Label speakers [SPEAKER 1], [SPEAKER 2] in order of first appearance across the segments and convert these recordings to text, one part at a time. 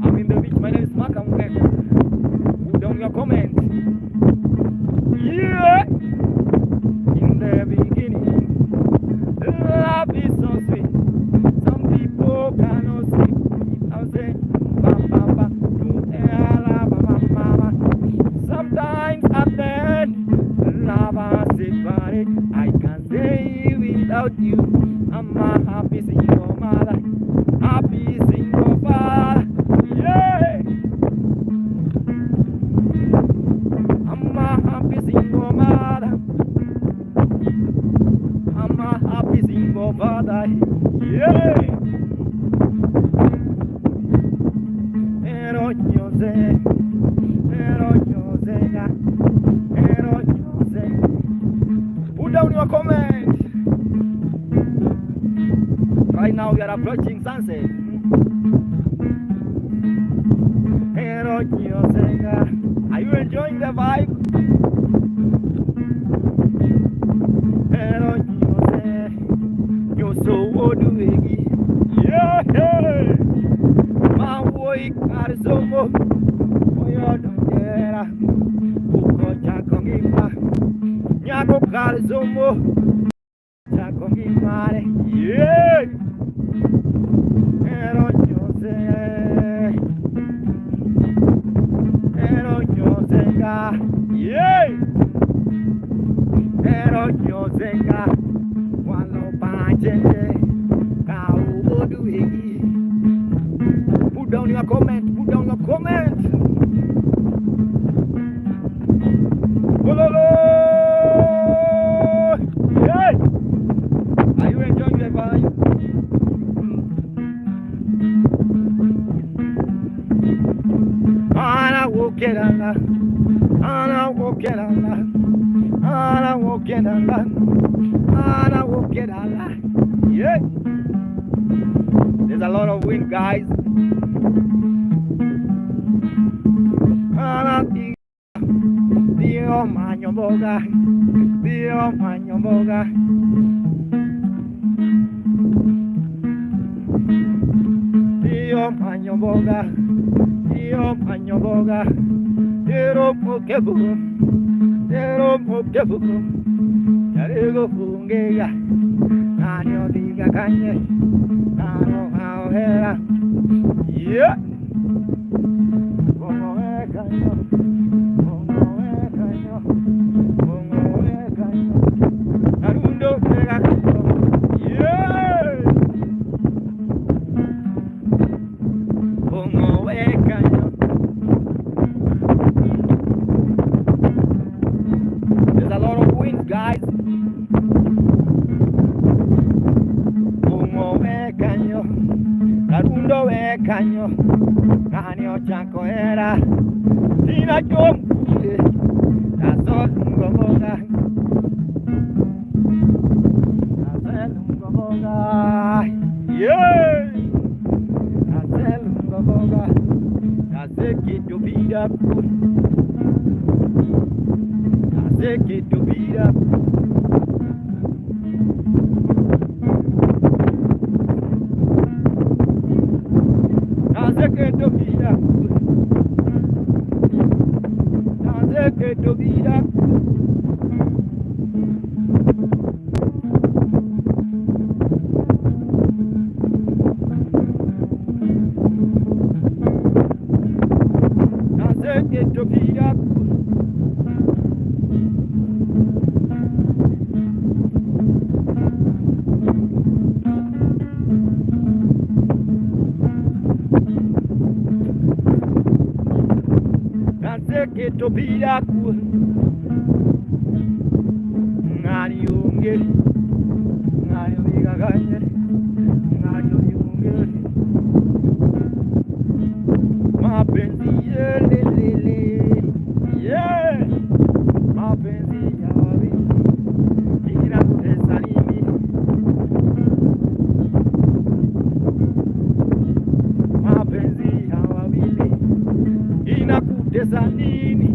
[SPEAKER 1] I'm in the beach. My name is Mark. I'm going to put down your comment. Yeah. In the beginning, love is so sweet. Some people cannot sleep. I'll say, ba ba ba, sometimes at the end, love is separate. I can't say without you. I'm a happy single mother, happy single father. Yeah. I'm a happy single mother. I'm a happy single father. Yeah. Pero yo sé, put down your comment. Right now we are approaching sunset. Pero yo sé, are you enjoying the vibe? Pero yo sé, yo soy Oduegi. Yeah, yeah. Mawoi Karisomo, Oyo Dongera, Uko Chakongima, Nyako Karisomo, Chakongimare. Yeah. Pero yo sé, yeah. Pero yo sé, cuando pachete, Kau Oduegi. Put down your comment. Bololo! Yeah! Are you enjoying the vibe? Ana wokelala. Yeah! There's a lot of wind, guys. Dio Manyoboga. Dero mokebu. Yarego fungeya. Nanyo diga kanye. Nano hauhera. Yeah. There's a lot of wind, guys. Narundo we kanyo, kanyo chanko era, tina jomkule, naso lungoboga, yeah, nase lungoboga, nase kitu bida ku, nase kitu bida ku. Keto bidaku ngani unge ngani vigaganye ngani unge mapenzi lelele yeah mapenzi ya wabi ina kutesalimi mapenzi ya wabi ina kutesalimi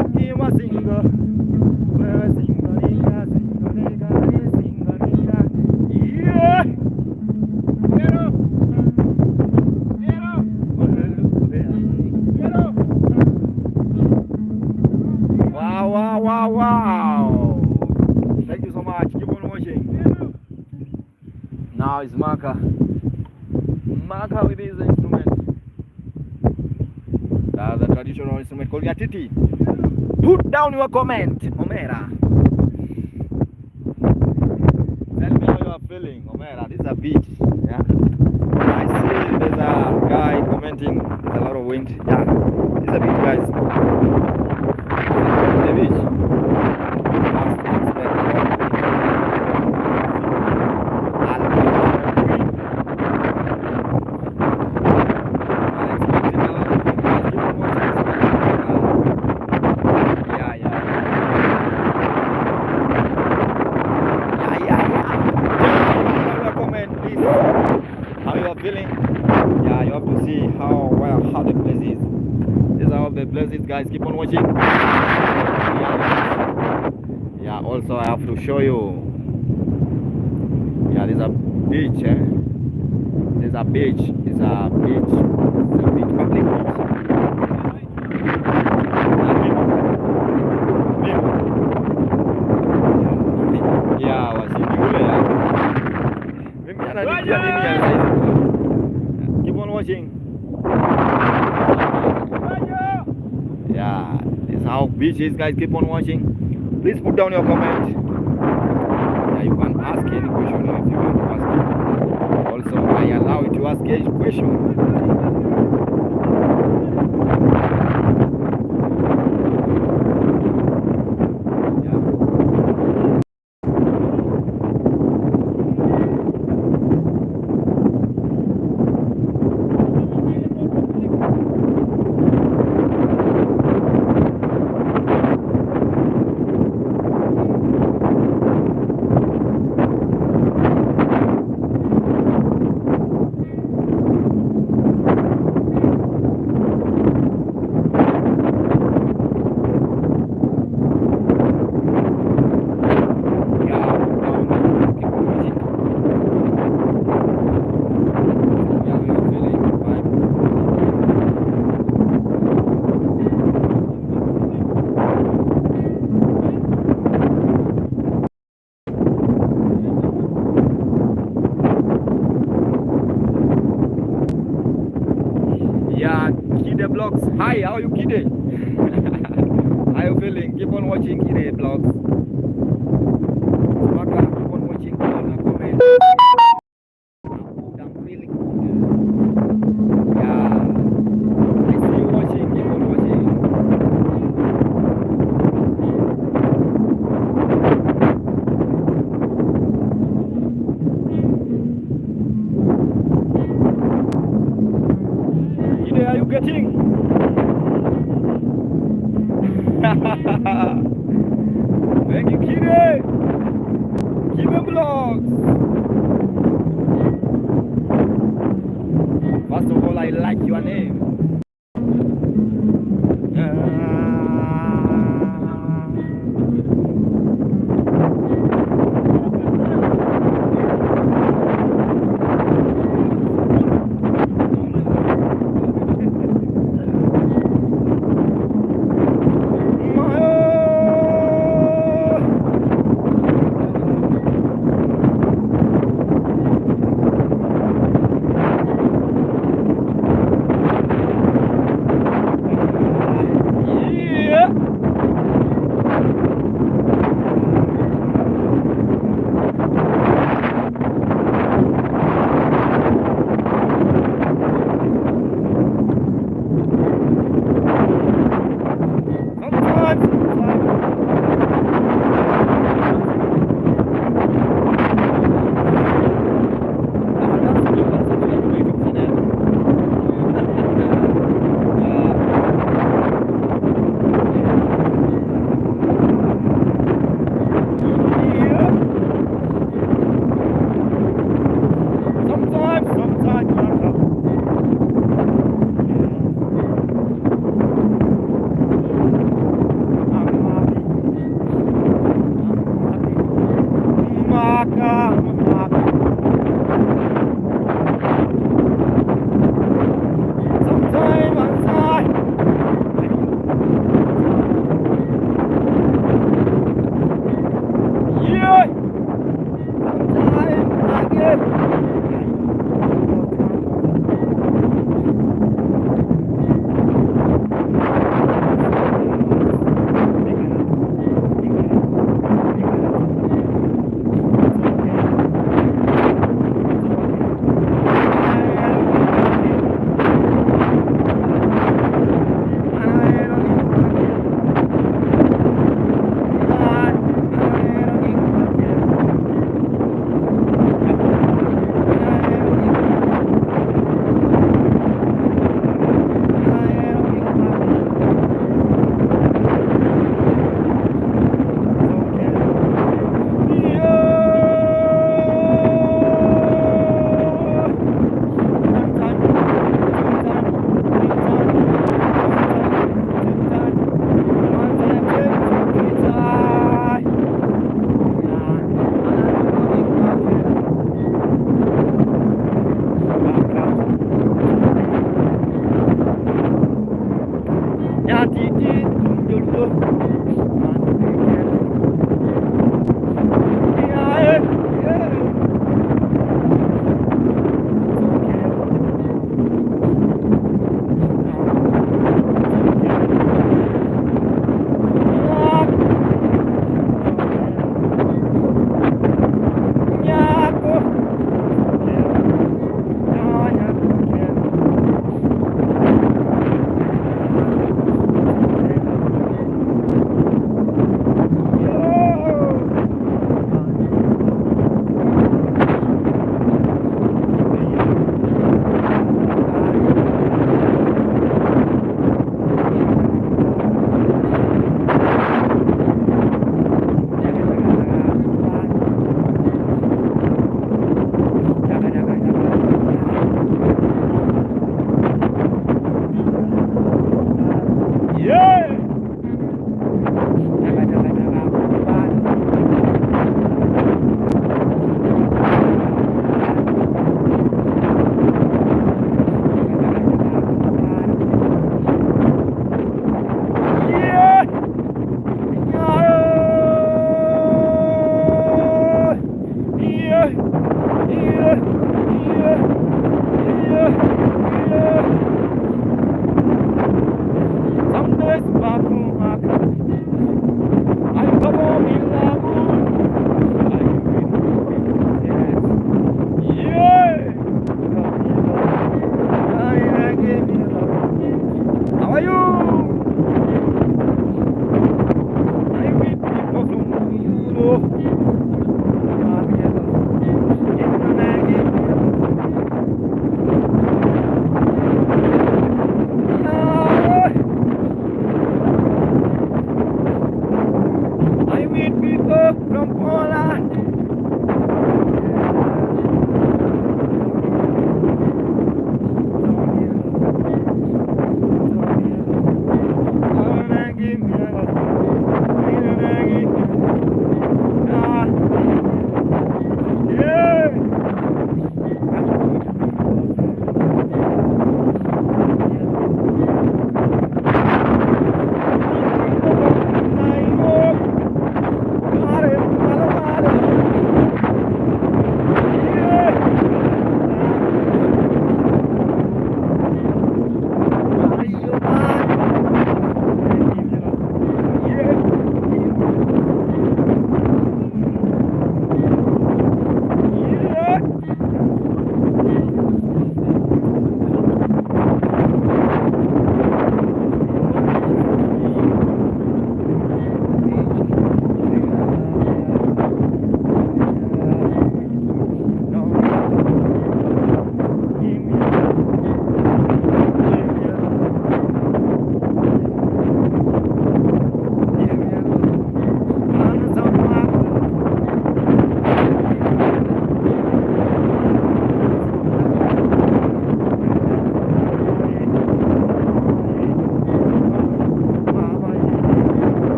[SPEAKER 1] ukiwa single Now it's Maka. Maka with his instrument. That's a traditional instrument called Yatiti. Put down your comment, Omera. Tell me how you are feeling, Omera. This is a beach. Yeah. I see there's a guy commenting. There's a lot of wind. Yeah. This is a beach, guys. The beach. Feeling, yeah, you have to see how the place is. These are all the places, guys. Keep on watching. Yeah, also I have to show you. Yeah, there's a beach. There's a beach. It's a beach. It's a beach, public beach. Yeah, wasini ule ya. Mimi ananitia nini ya sasa? Keep on watching. Yeah, this is how beach is, guys. Keep on watching. Please put down your comment. Yeah, you can ask any question if you want to ask it. Also, I allow you to ask any question. Yeah, Kide Vlogs. Hi, how are you, Kide? How are you feeling? Keep on watching Kide Vlogs. Maka, keep on watching. Keep on comment. I'm feeling good. Yeah, I see you watching. Keep on watching. Kide, are you getting? Thank you, Kide. Kide Vlogs. First of all, I like your name. Yeah.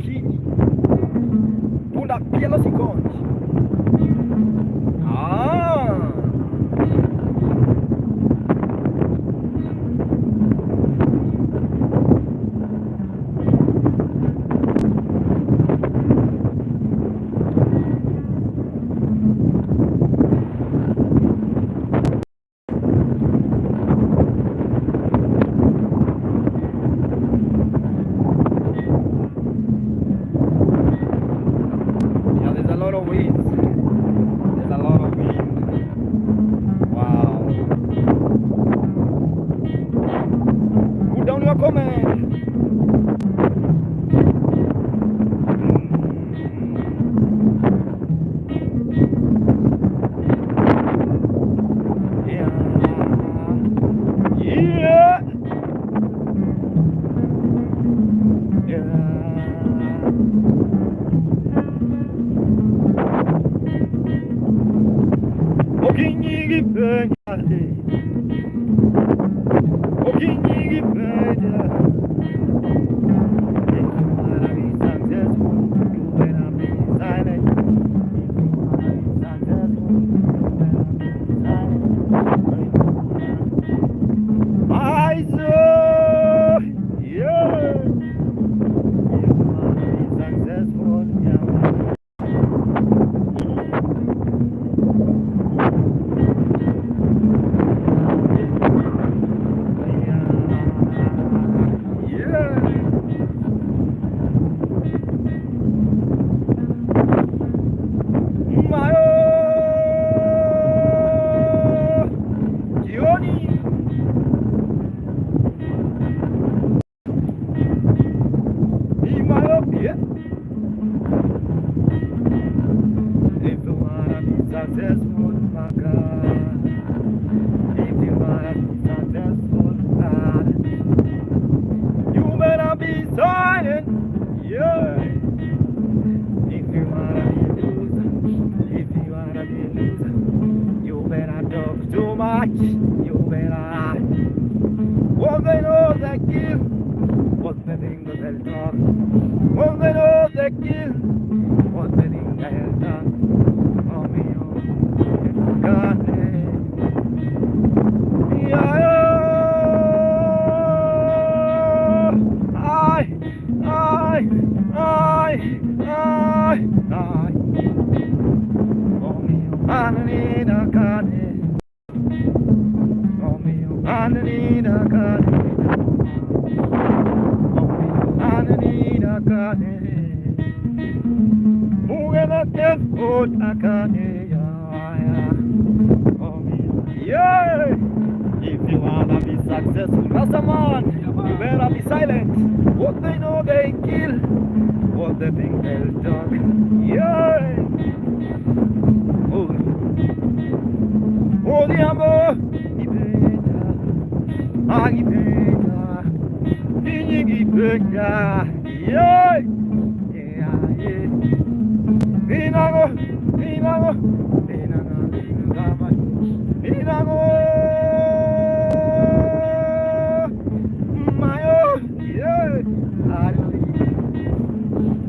[SPEAKER 1] aqui. Bunda pela segundos. Ah! Yeah, there's a lot of wind. There's a lot of wind. Wow. Put down your comment. Yeah. Yeah. Yeah. Okinyi penya, okinyi penya. If you wanna be successful, you better be silent. If you wanna be successful, you better be silent. I saw, yeah. If you wanna be successful, yeah. If you wanna be successful, my God. If you wanna be successful, God, you better be silent. Yeah. If you wanna be loser, if you wanna be loser, you better talk too much. You better. What they know they kill. What they think they'll talk. What they know they kill. What they think they'll talk. Oh me, oh, God. Yeah. I. Oh me, oh, Ananina Kane. Oh me, oh, Ananina Kane. Ananina Kane, Mugana Tempo Takane, yeah. If you wanna be successful, Rastaman, you better be silent. What they know they kill, what they think they'll talk, yeah. Oh, the amor, Agipeta, Inigipeta, yeah, yeah, yeah. Inago, Inago, Inago, Inago, Mayo, yeah,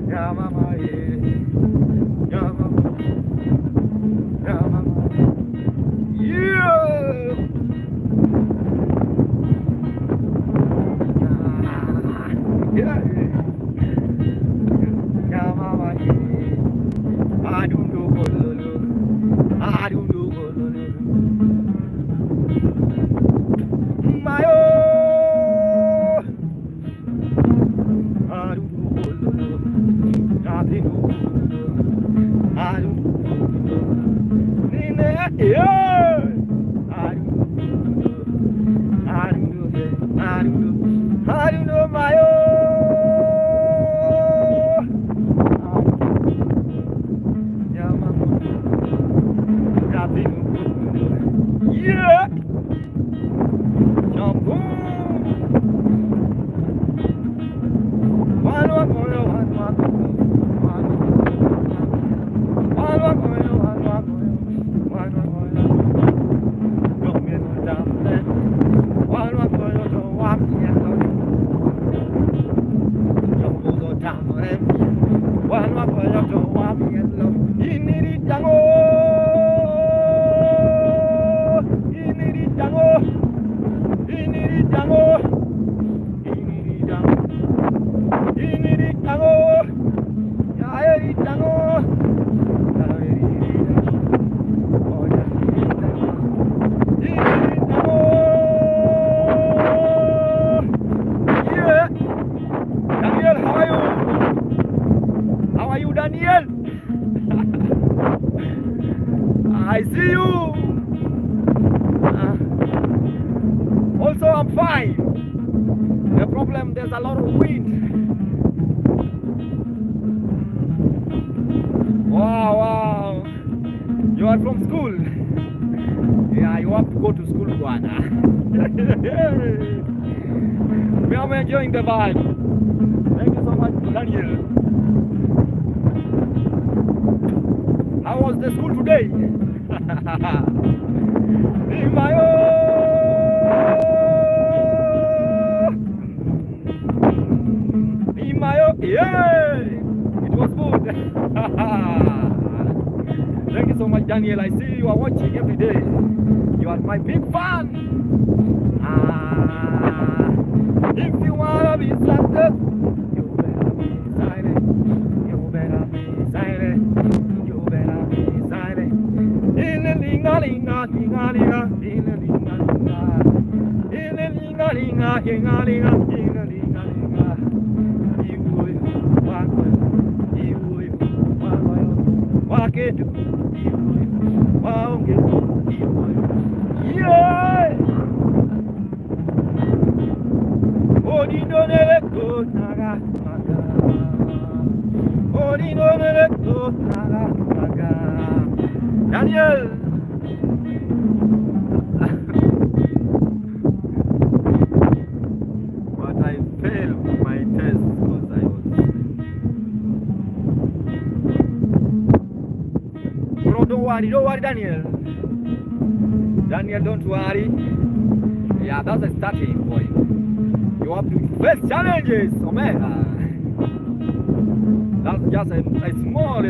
[SPEAKER 1] yeah, mama, yeah, mama, yeah, mama, yeah. Yeah, yeah, mama, yeah. I don't know what to do. I don't know what to do. My oh, I don't know what to do. I don't know what to do. I don't know what to do. Yeah, I don't know what to do. I don't know, I don't know, I don't know, my oh. Daniel, I see you. Also, I'm fine. The problem, there's a lot of wind. Wow. You are from school. Yeah, you have to go to school, Guana. We are enjoying the vibe. Thank you so much, Daniel. How was the school today? Yeah, it was good. Thank you so much, Daniel. I see you are watching every day. You are my big fan. If you wanna be something, you better be silent. You better be silent. You better be silent. In the linga-linga, linga-linga, in the linga-linga, in the linga-linga, linga-linga, in the linga-linga. Yeah. Daniel. But I failed my test because I was. Bro, don't worry, Daniel. Daniel, don't worry. Yeah, that's a starting point. You have to face challenges, Omega. That's just a small.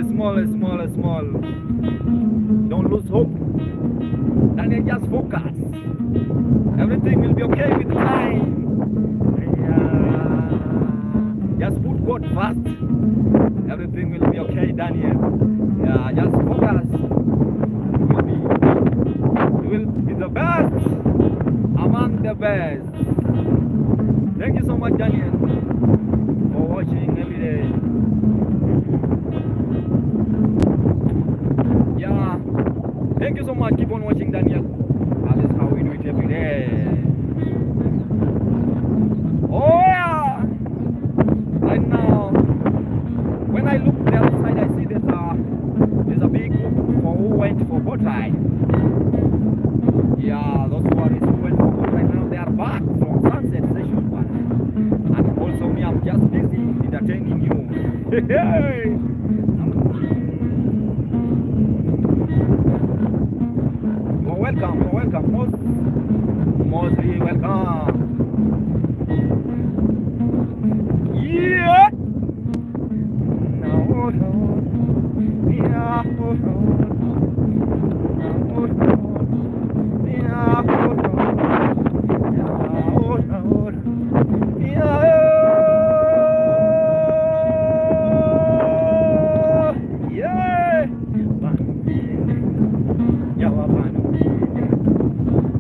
[SPEAKER 1] Don't lose hope. Daniel, just focus. Everything will be okay with time. Just put God first. Everything will be okay, Daniel. Yeah, just focus. You will be the best among the best. Thank you so much, Daniel, for watching every day. Yeah, thank you so much. Keep on watching, Daniel. That is how we do it every day. Oh yeah! Right now, when I look the other side, I see there's a big group who went for boat ride. Yeah, those who went for boat ride now, they are back from sunset session one. And also me, I'm just busy entertaining you. Hey! You're welcome. Mostly welcome. Yeah!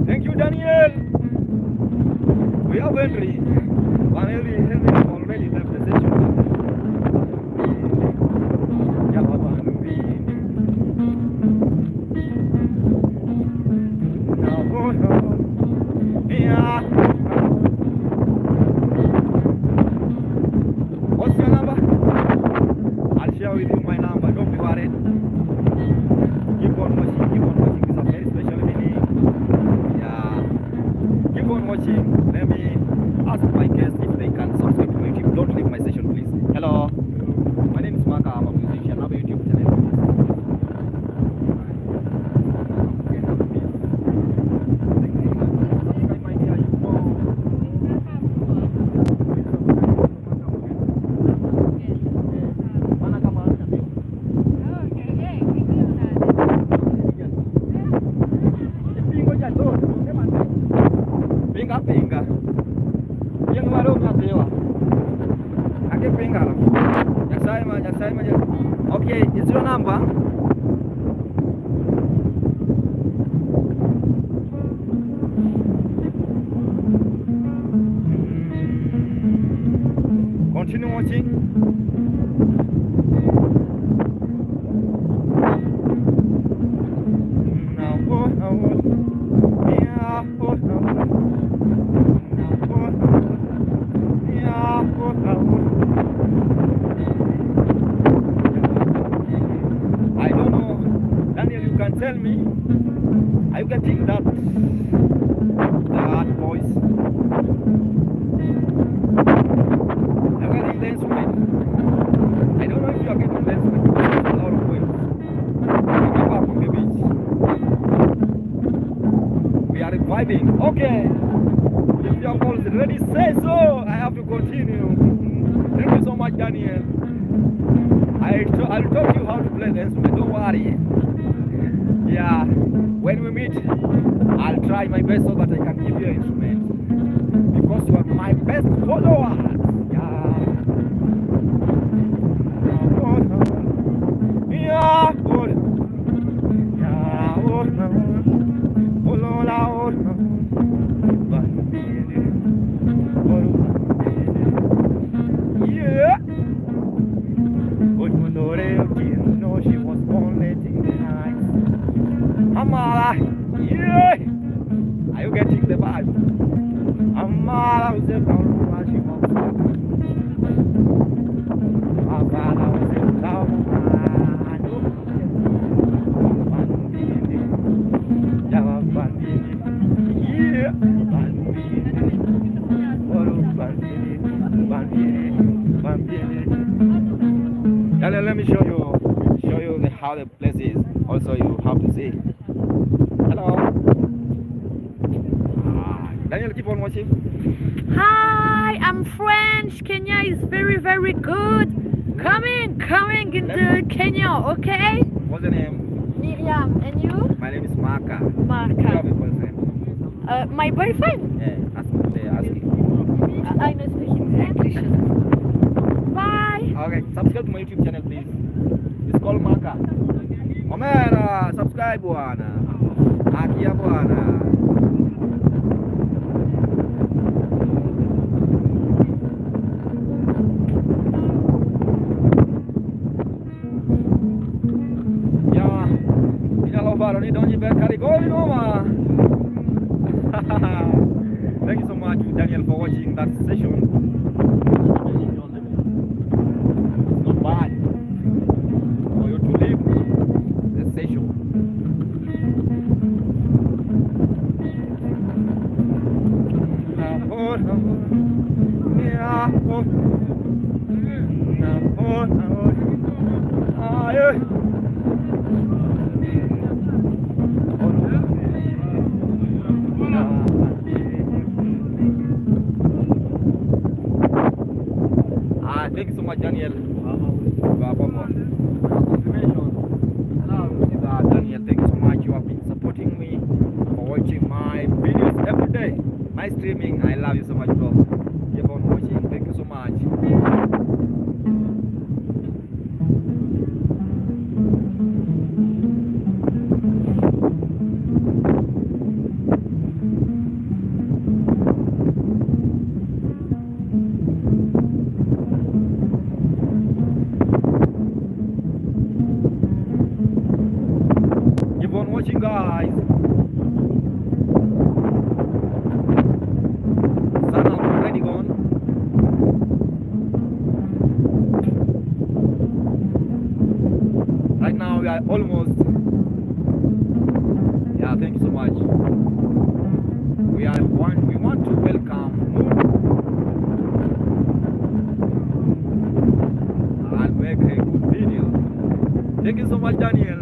[SPEAKER 1] Thank you, Daniel. Dewa. Ake pengala. Nyasaye ma. Okay, is your number? Continue watching. I don't know, Daniel, you can tell me, are you getting that voice? Are you getting the instrument? I don't know if you are getting the instrument. There's a lot of waves. Come back from the beach. We are vibing. Okay. If your call is ready, say so. I have to continue. Thank you so much, Daniel. I'll taught you how to play the instrument. Don't worry. Yeah. When we meet, I'll try my best so that I can give you an instrument. Because you are my best follower. Yeah. Yeah. She was born late in the night. Amara, yeah. Are you getting the vibe? Amara was a town while she walks back. Amara was a town. Let me show you how the place is. Also, you have to see. Hello. Daniel, keep on watching.
[SPEAKER 2] Hi, I'm French. Kenya is very, very good. Coming into Kenya, okay?
[SPEAKER 1] What's your name?
[SPEAKER 2] Miriam, and you?
[SPEAKER 1] My name is Marka.
[SPEAKER 2] Marka.
[SPEAKER 1] You have a boyfriend?
[SPEAKER 2] My boyfriend?
[SPEAKER 1] Yeah, ask him.
[SPEAKER 2] I don't speak English. Bye.
[SPEAKER 1] Okay, subscribe to my YouTube channel, please. It's called Marka. Omera, subscribe bwana. Akia bwana. Ya, ina lovaro ni donji ber karigoli noma. Thank you so much, Daniel, for watching that session. It's not bad for you to leave the session. Thank you so much, Daniel. Daniel, thank you so much. You have been supporting me for watching my videos every day. My streaming, I love you so much, bro. Keep on watching. Thank you so much. Keep on watching, guys. Sun already gone. Right now we are almost. Yeah, thank you so much. We want to welcome Moon. I'll make a good video. Thank you so much, Daniel.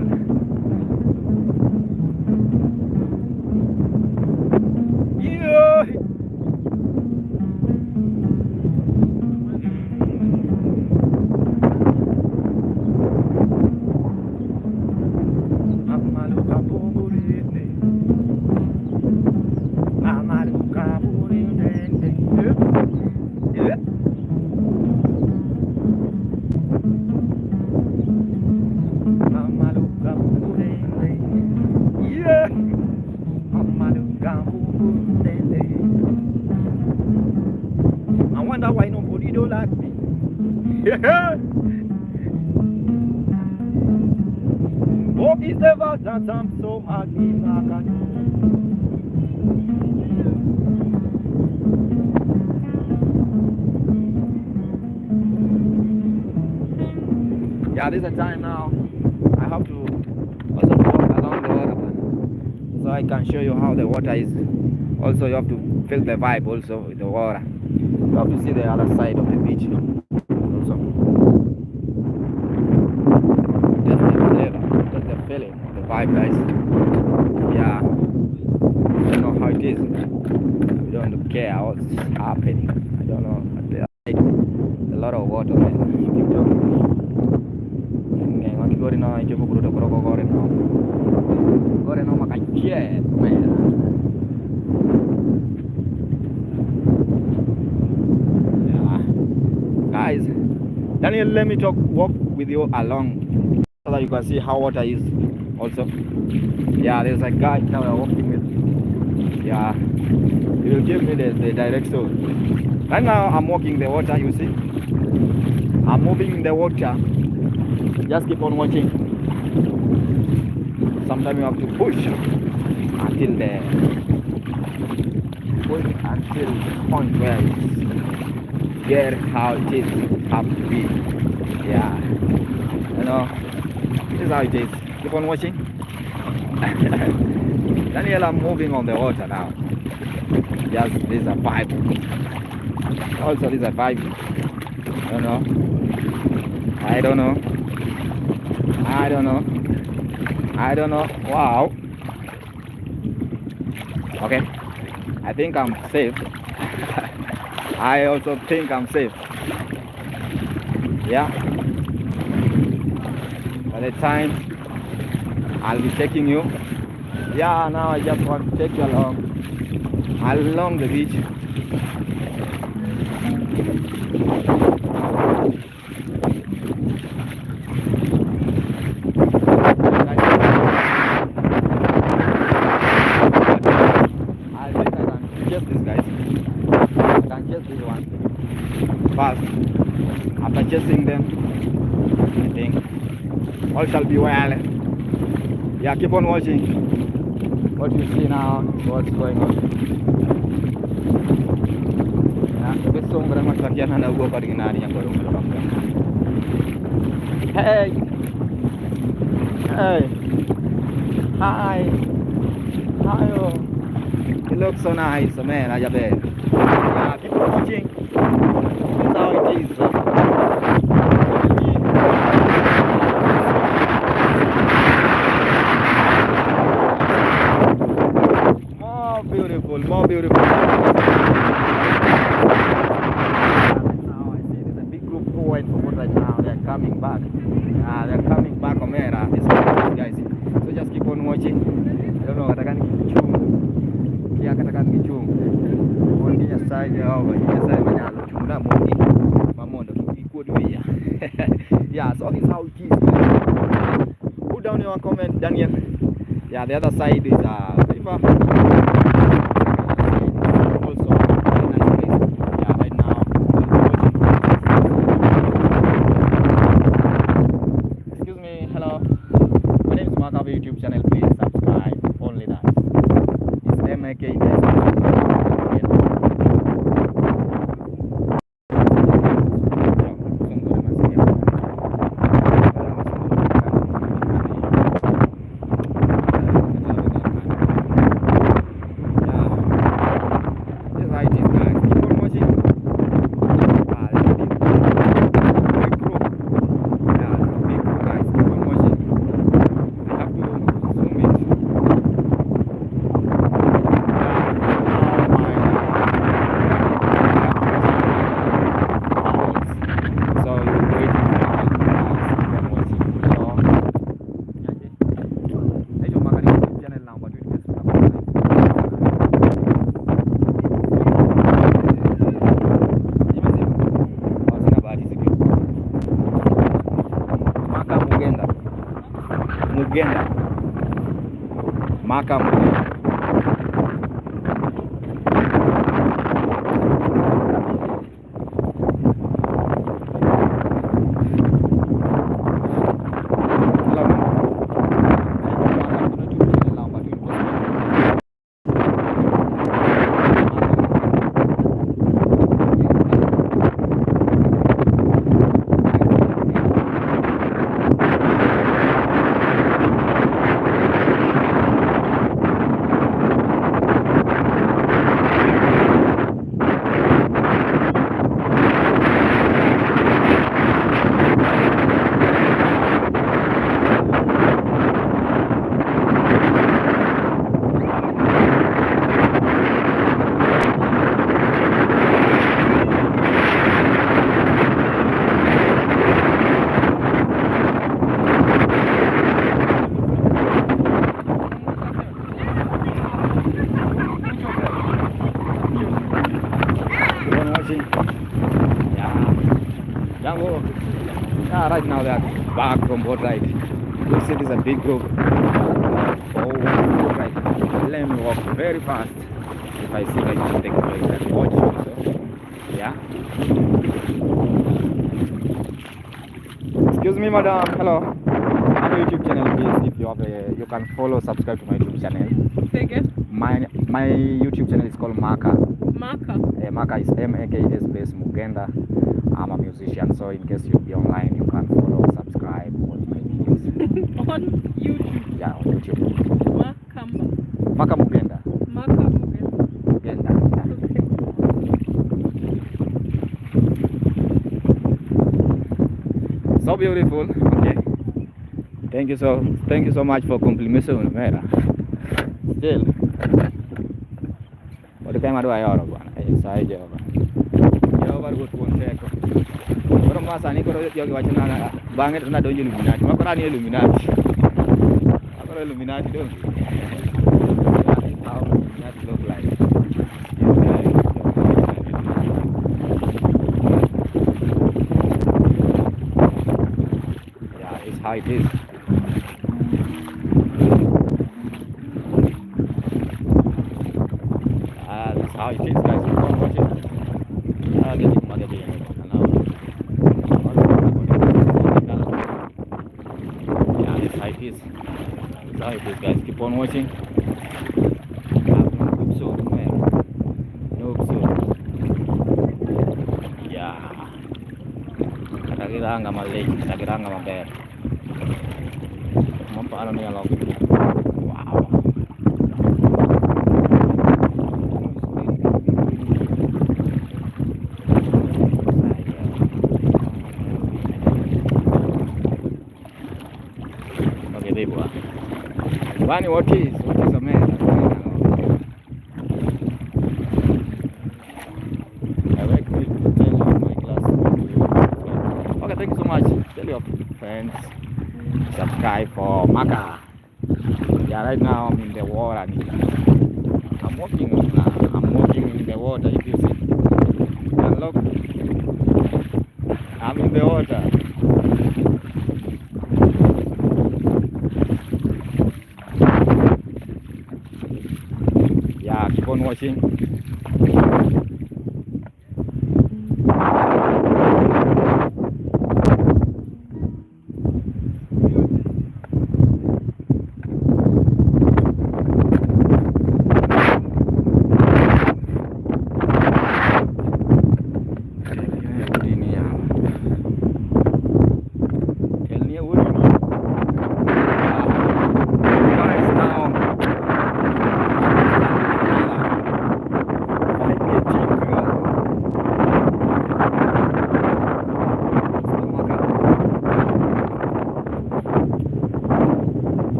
[SPEAKER 1] Yeah. but he don't like me. Yeah. What is the fact that I'm so happy, yeah, this is the time now. I have to also walk along the water, so I can show you how the water is. Also, you have to feel the vibe also with the water. You have to see the other side of the beach, you know. Also, just the flavor, just the feeling, the vibe, guys. Yeah, I don't know how it is. I don't care what's happening. I don't know. There's a lot of water. Man. Keep talking. Go now, I just go to the Go now, my yeah, man. Guys, Daniel, let me walk with you along so that you can see how water is also. Yeah, there's a guy now we're walking with. Yeah, he will give me the direction. Right now I'm walking the water, you see. I'm moving in the water. Just keep on watching. Sometimes you have to push until the point where it's get how it is have to be. Yeah, you know, this is how it is. Keep on watching. Daniel, I'm moving on the water now. Just this is a vibe. Also, this is a vibe. I don't know. Wow. Okay. I think I'm safe. I also think I'm safe. Yeah. By the time I'll be taking you. Yeah, now I just want to take you along the beach. After chasing them, I think all shall be well. Yeah, keep on watching what you see now, what's going on. Yeah, this song very much like yana go pa rin yang baru meluapkan. Hey, hi, oh, it looks so nice, man. Yeah, keep on watching. That's how it is. More beautiful. Now I see there's a big group going forward right now. They're coming back. They're coming back, Omera. This guys. So just keep on watching. I don't know. Katakan kichung. Kia katakan kichung. Mondi nya saja. Nya saya banyak cuma mondi. Mamondo ikut dia. Yeah. So this is how it is. Put down your comment, Daniel. Yeah. The other side is river. YouTube channel, please subscribe. Only that. It's MAK. Maka Tango. Right now they are back from boat ride. You see, this is a big group. Oh, right. Let me walk very fast. If I see, I can take a break and watch also. Yeah. Excuse me, madam. Hello. I have a YouTube channel, please. If you have you can follow, subscribe to my YouTube channel.
[SPEAKER 2] Say again.
[SPEAKER 1] My YouTube channel is called Maka.
[SPEAKER 2] Maka.
[SPEAKER 1] Maka is M-A-K-A space Mugenda. I'm a musician, so in case you'll be online, you can follow, subscribe, watch my videos.
[SPEAKER 2] On YouTube.
[SPEAKER 1] Yeah, on YouTube.
[SPEAKER 2] Makamba.
[SPEAKER 1] Maka Mugenda.
[SPEAKER 2] Maka Mugenda.
[SPEAKER 1] Mugenda. Okay. So beautiful. Okay. Thank you so much for complimenting me. Still. What kind of do I order? Saya jawab. Jawab good one seko. Orang masa ni kalau yang wacana banget na donjo Illuminati. Maka rani Illuminati. Apa Illuminati dong? How Illuminati look like? Yeah, it's how it is. That's how it is, guys. You can't watch it. Yeah, this how it is. That's how it is, guys. Keep on watching. No episode, man. No episode. Yeah. Kira-kira nggak malik, kira-kira nggak mampir. Mampu alam yang log. Wow. Bani, what is a man? I like to tell you my class. Okay, thank you so much. Tell your friends, subscribe for Maka. Yeah, right now I'm in the water. I'm walking in the water. If you see, and look, I'm in the water. Keep on watching.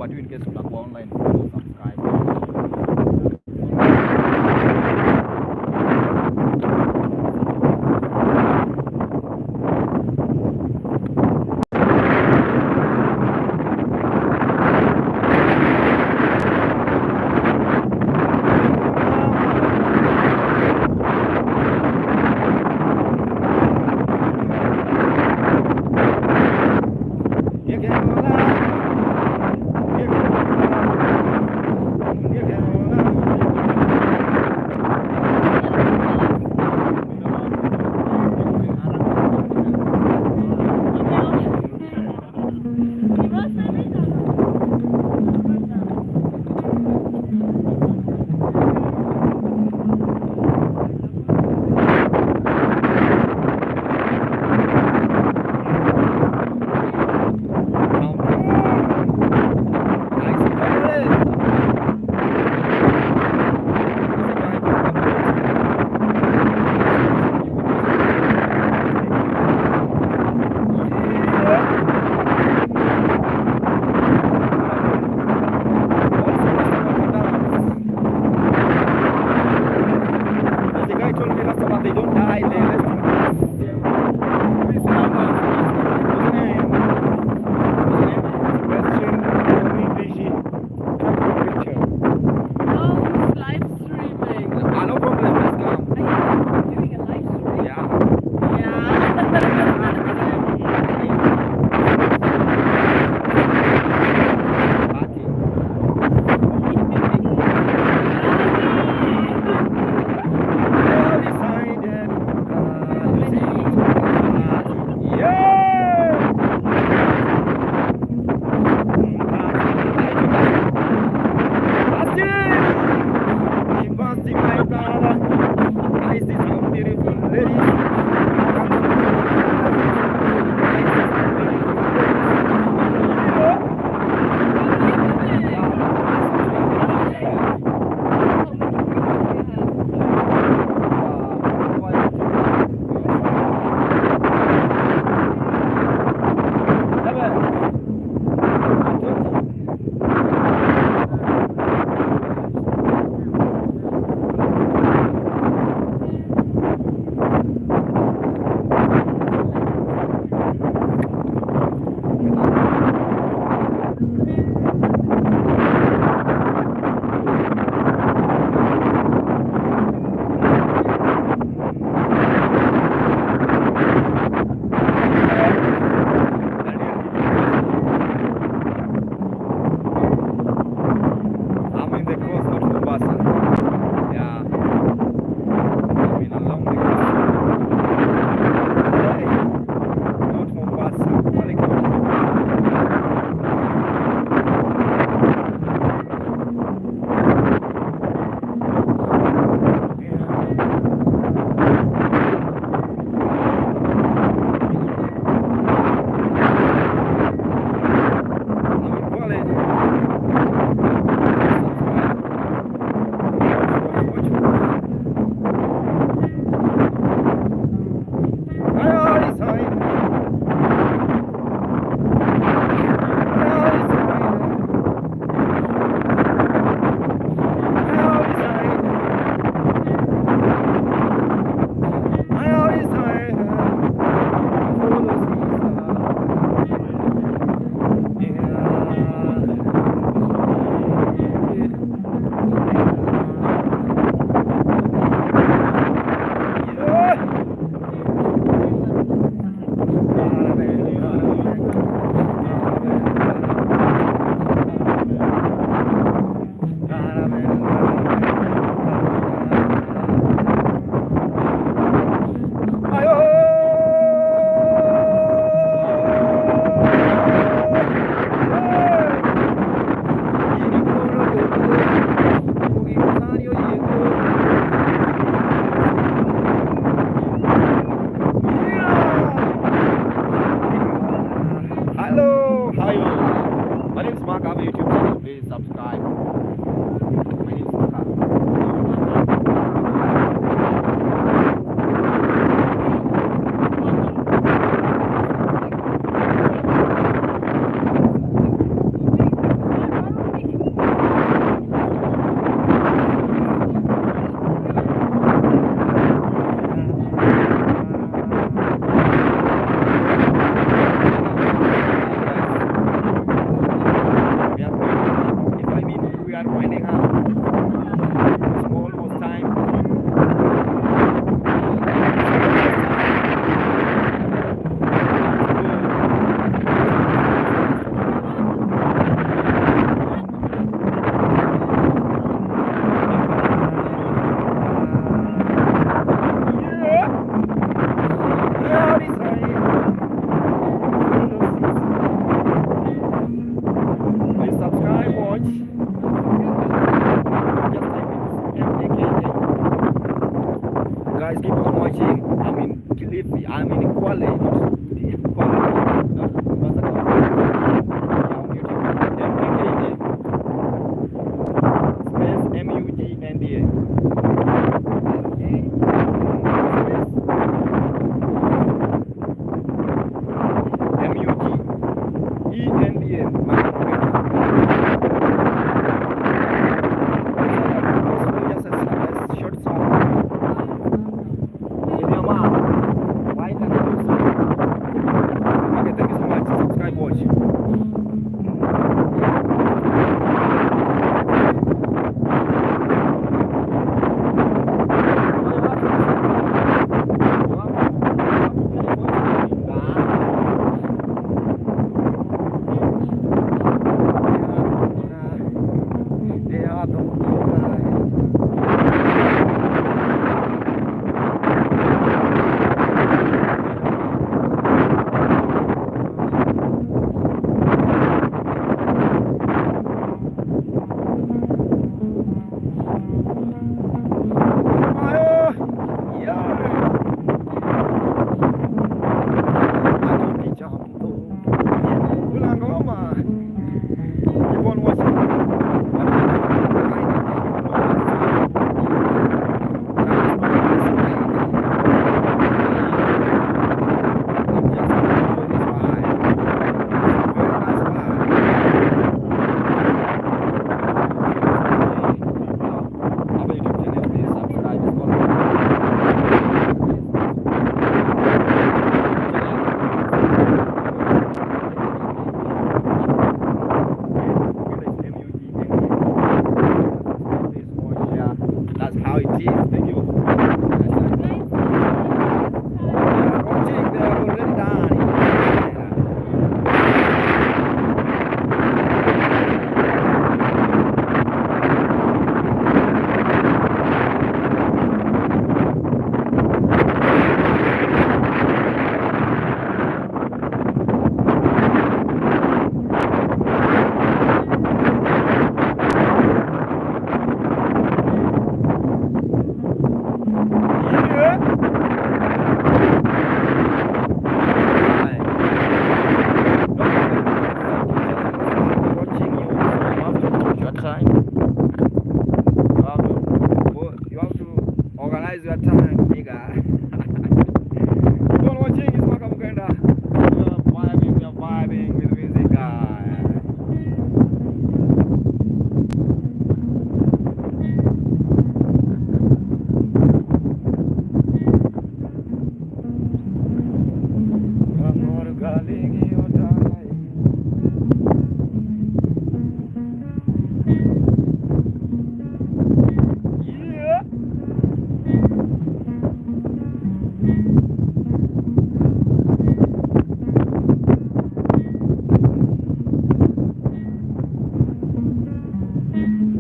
[SPEAKER 1] tu in case utakuwa online, subscribe. They don't die, they rest in peace. Please remember, what's the name? Question, Rishi, picture.
[SPEAKER 2] Oh, it's live streaming.
[SPEAKER 1] No problem, let's come.
[SPEAKER 2] Are you doing a live stream?
[SPEAKER 1] Yeah. watch. Just type it MAKA. Guys, keep on watching. I mean, Kilifi. I mean, Kwale. Not Kwale. Not Masaka. Yeah, on YouTube. MAKA. Space MUGNDA.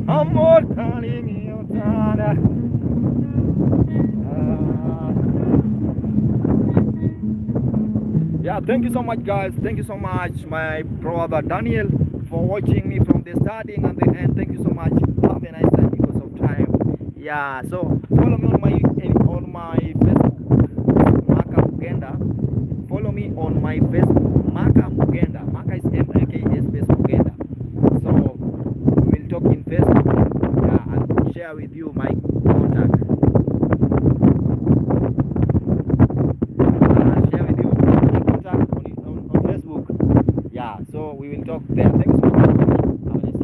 [SPEAKER 1] Amor cariño tada. Yeah, thank you so much, guys. Thank you so much, my brother Daniel, for watching me from the starting and the end. Thank you so much. Have a nice time because of time. Yeah, so follow me on my Facebook, Maka Mugenda. Follow me on my Facebook, Maka Mugenda. Maka is MAKA space Mugenda. So we'll talk in Facebook. I'll share with you my contact. I'll share with you my contact on Facebook. Yeah, so we will talk there. Thanks so much. Have a nice